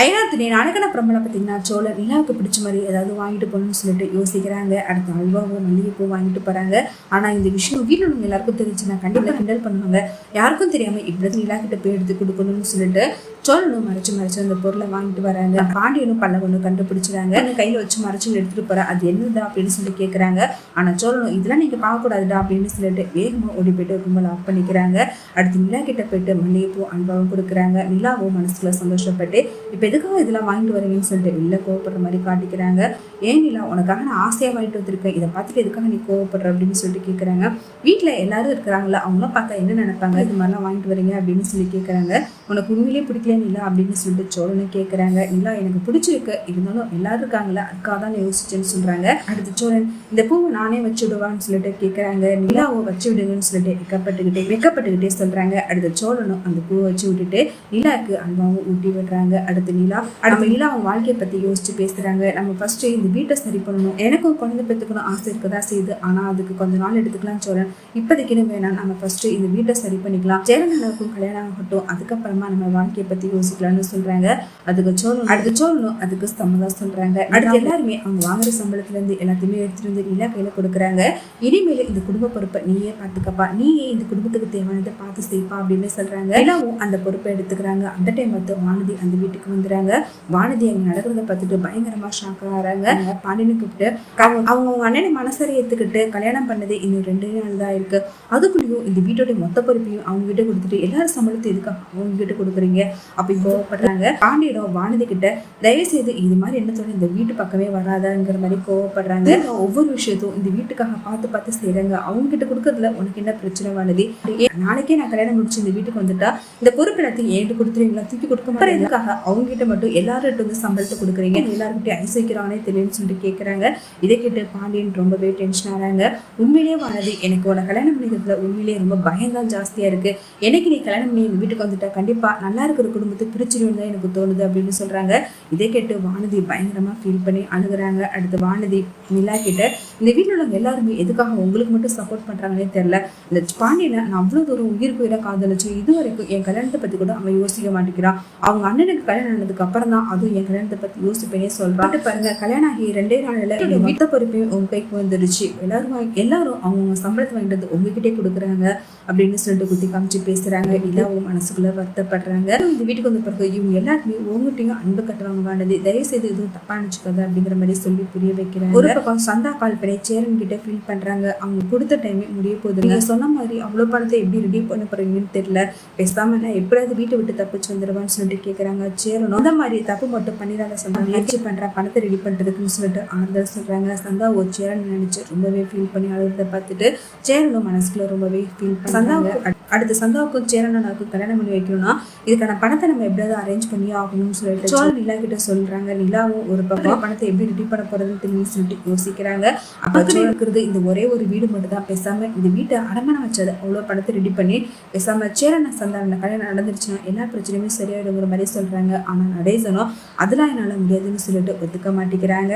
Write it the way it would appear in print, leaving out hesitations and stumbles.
ஐராத்திரி நாளைக்கான பிரம்பலம் பார்த்தீங்கன்னா சோழர் நிலாவுக்கு பிடிச்ச மாதிரி ஏதாவது வாங்கிட்டு போகணும்னு சொல்லிட்டு யோசிக்கிறாங்க. அடுத்த அல்வாவும் மல்லிகைப்பூ வாங்கிட்டு போறாங்க. ஆனா இந்த விஷயம் வீட்டில் உள்ளவங்க எல்லாருக்கும் தெரிஞ்சுன்னா கண்டிப்பா கிண்டல் பண்ணுவாங்க. யாருக்கும் தெரியாம இப்படி நிலா கிட்ட போய் எடுத்து கொடுக்கணும்னு சொல்லிட்டு சோழனும் மறைச்சு அந்த பொருளை வாங்கிட்டு வராங்க. பாண்டியனும் பல்லவனும் கண்டுபிடிச்சிடாங்க. கையில வச்சு மறைச்சு எடுத்துட்டு போற அது என்னதா அப்படின்னு சொல்லி கேட்கறாங்க. ஆனா சோழனும் இதெல்லாம் நீங்க பார்க்கக்கூடாதுடா அப்படின்னு சொல்லிட்டு வேகமா ஓடி போயிட்டு கும்பல் ஆஃப் பண்ணிக்கிறாங்க. அடுத்து நிலா கிட்ட போயிட்டு மல்லிகைப்பூ அல்வாவும் கொடுக்குறாங்க. நிலாவும் மனசுக்குள்ள சந்தோஷப்பட்டு இப்ப எதுக்காக இதெல்லாம் வாங்கிட்டு வரீங்கன்னு சொல்லிட்டு வெளில கோவப்படுற மாதிரி காட்டிக்கிறாங்க. ஏன் நிலா உனக்காக நான் ஆசையா வாங்கிட்டு வந்திருக்கேன், இதை பார்த்துட்டு எதுக்காக நீ கோவப்படுற அப்படின்னு சொல்லிட்டு கேட்கறாங்க. வீட்டுல எல்லாரும் இருக்கிறாங்களா, அவங்களாம் பார்த்தா என்ன நினைப்பாங்க, இது மாதிரிலாம் வாங்கிட்டு வரீங்க அப்படின்னு சொல்லி கேட்கறாங்க. உனக்கு உண்மையிலேயே பிடிக்கல நிலா அப்படின்னு சொல்லிட்டு சோழனை கேட்கறாங்க. நிலா எனக்கு பிடிச்சிருக்கு, இருந்தாலும் எல்லாரும் இருக்காங்களா அதுக்காக தான் யோசிச்சேன்னு சொல்றாங்க. அடுத்து சோழன் இந்த பூவை நானே வச்சு விடுவான்னு சொல்லிட்டு கேட்கறாங்க. நிலாவை வச்சு விடுங்கன்னு சொல்லிட்டு வெக்கப்பட்டுக்கிட்டே சொல்றாங்க. அடுத்த சோழனும் அந்த பூவை வச்சு விட்டுட்டு நிலாவுக்கு அல்வாவும் ஊட்டி விடுறாங்க. அடுத்து நிலா அவங்க வாழ்க்கையை பத்தி யோசிச்சு பேசுறாங்க. நம்ம ஃபர்ஸ்ட் இந்த வீட்டை சரி பண்ணணும், எனக்கும் குழந்தை பெற்றுக்கணும் ஆசை இருக்குதா செய்யுது, ஆனா அதுக்கு கொஞ்ச நாள் எடுத்துக்கலாம் சோழன், இப்போதைக்குன்னு வேணாம், நம்ம ஃபர்ஸ்ட் இந்த வீட்டை சரி பண்ணிக்கலாம், சேரனுக்கும் கல்யாணம் ஆகட்டும், அதுக்கப்புறமா நம்ம வாழ்க்கையை பத்தி யோசிக்கலாம்னு சொல்றாங்க. அடுத்த சோழனும் அதுக்கு சம்மதம் சொல்றாங்க. அடுத்து எல்லாருமே அவங்க வாங்குற சம்பளத்துல இருந்து எல்லாத்தையுமே எடுத்துட்டு வந்து நிலா கையில கொடுக்குறாங்க. இனிமேல இந்த குடும்ப பொறுப்பை நீயே பார்த்துக்கப்பா, நீயே இந்த குடும்பத்துக்கு தேவையானதை பார்த்து செய்ப்பா அப்படின்னு சொல்றாங்க. எல்லாவும் அந்த பொறுப்பை எடுத்துக்கிறாங்க. அந்த டைம் பார்த்து வானதி அந்த வீட்டுக்கு வந்துறாங்க. வானதி அங்க நடக்கிறத பார்த்துட்டு பயங்கரமா ஷாக் ஆகிறாங்க. பாண்டியனை கூப்பிட்டு அவங்க அண்ணனை மனசரை ஏத்துக்கிட்டு கல்யாணம் பண்ணது இன்னும் 2 நாள் தான் இருக்கு, அதுக்குள்ளேயும் இந்த வீட்டோட மொத்த பொறுப்பையும் அவங்க கிட்ட கொடுத்துட்டு எல்லாரும் சம்பளத்தை எதுக்கு அவங்க கிட்ட கொடுக்குறீங்க அப்படி கோவப்படுறாங்க. பாண்டியனும் வானதி கிட்ட தயவு செய்து இது மாதிரி என்னத்தோட இந்த வீட்டு பக்கமே வராதாங்கிற மாதிரி கோவப்படுறாங்க. ஒவ்வொரு விஷயத்தையும் இந்த வீட்டுக்காக பார்த்து செய்யறாங்க. அவங்க கிட்ட கொடுக்கறதுல உனக்கு என்ன பிரச்சனை வானதி, நாளைக்கே நான் கல்யாணம் முடிச்சு இந்த வீட்டுக்கு வந்துட்டா இந்த பொறுப்பு எல்லாத்தையும் ஏன் கொடுத்துருவீங்களா, தூக்கி கொடுக்க மாட்டேன், எதுக்காக அவங்க கிட்ட மட்டும் எல்லாரும் வந்து சம்பளத்தை கொடுக்குறீங்க, எல்லாருக்கிட்டே ஐஸ் வைக்கிறானே தெரியும்னு சொல்லிட்டு கேட்கறாங்க. இதை கேட்டு பாண்டியன் ரொம்பவே டென்ஷன் ஆறாங்க. உண்மையிலேயே வானதி எனக்கு உன கல்யாணம் பண்ணிக்கிறதுல உண்மையிலேயே ரொம்ப பயம்தான் ஜாஸ்தியா இருக்கு, எனக்கு நீ கல்யாணம் பண்ணி எங்க வீட்டுக்கு வந்துட்டா கண்டிப்பா நல்லா இருக்கிற குடும்பத்தை பிரிச்சிடும் தான் எனக்கு தோணுது அப்படின்னு சொல்றாங்க. இதை கேட்டு வானதி பயங்கரமா ஃபீல் பண்ணி அழுகுறாங்க. அடுத்து வானதி நிலா கிட்ட இந்த வீட்டில் உள்ளவங்க எல்லாருமே எதுக்காக உங்களுக்கு மட்டும் சப்போர்ட் பண்றாங்கன்னே தெரியல, இந்த பாண்டியனை நான் அவ்வளவு தூரம் உயிருக்கு உயிரை காதலிச்சு இது வரைக்கும் என் கல்யாணத்தை பத்தி கூட அவன் யோசிக்க மாட்டேங்கிறான், அவங்க அண்ணனுக்கு கல்யாணம் ஆனதுக்கு அப்புறம் தான் அதுவும் என் கல்யாணத்தை பத்தி யோசிப்பேனே சொல்றான். பாருங்க கல்யாணம் ஆகி 2 நாள்ல மொத்த பொறுப்பையும் உங்க கைக்கு வந்துருச்சு, எல்லாரும் அவங்க சம்பளத்தை வாங்கிட்டு உங்ககிட்டே கொடுக்குறாங்க அப்படின்னு சொல்லிட்டு குத்தி காமிச்சு பேசுறாங்க. இதாவும் மனசுக்குள்ள வருத்தப்படுறாங்க. இந்த வீட்டுக்கு வந்த பிறகு இவங்க எல்லாருமே உங்ககிட்டையும் அன்பு கட்டுவாங்க வானதி, தயவு செய்து எதுவும் தப்பா நினைச்சுக்காது அப்படிங்கிற மாதிரி சொல்லி புரிய வைக்கிறாங்க. ஒரு பக்கம் சந்தா கால் பண்ணி சேரன் கிட்ட ஃபீல் பண்றாங்க. அவங்க கொடுத்த டைமே முடிய போகுது, நீங்க சொன்ன மாதிரி அவ்வளவு பணத்தை எப்படி ரெடி பண்ண போறீங்கன்னு தெரியல, பேசாம நான் எப்படியாவது வீட்டை விட்டு தப்பிச்சு வந்துடுவான்னு சொல்லிட்டு கேட்கறாங்க. சேரனும் அந்த மாதிரி தப்பு மட்டும் பண்ணிடாத சந்தா, முயற்சி பண்றேன் பணத்தை ரெடி பண்றதுக்குன்னு சொல்லிட்டு ஆறுதல் சொல்றாங்க. சந்தா சேரன் நினைச்சு ரொம்பவே ஃபீல் பண்ணி அழுகிறத பார்த்துட்டு சேரனும் மனசுக்குள்ள ரொம்பவே ஃபீல் பண்ண அடுத்து சந்தாவுக்கும் சேரனுக்கும் கல்யாணம் பண்ணி வைக்கணும்னா இதுக்கான பணத்தை நம்ம எப்படியாவது அரேஞ்ச் பண்ணி ஆகணும்னு சொல்லிட்டு சோழ நிலா கிட்ட சொல்றாங்க. நிலாவும் ஒரு பக்கம் பணத்தை எப்படி ரெடி பண்ண போறதுன்னு தெரியும் சொல்லிட்டு யோசிக்கிறாங்க. அப்படி இருக்கிறது இந்த ஒரே ஒரு வீடு மட்டும் தான், பேசாம இந்த வீட்டை அடமானம் வச்சது அவ்வளவு பணத்தை ரெடி பண்ணி பேசாம சேரன சந்தான கல்யாணம் நடந்துருச்சுன்னா எல்லா பிரச்சனையுமே சரியாயிடுங்கிற மாதிரி சொல்றாங்க. ஆனா நடேசனும் அதெல்லாம் என்னால முடியாதுன்னு சொல்லிட்டு ஒத்துக்க மாட்டேங்கிறாங்க.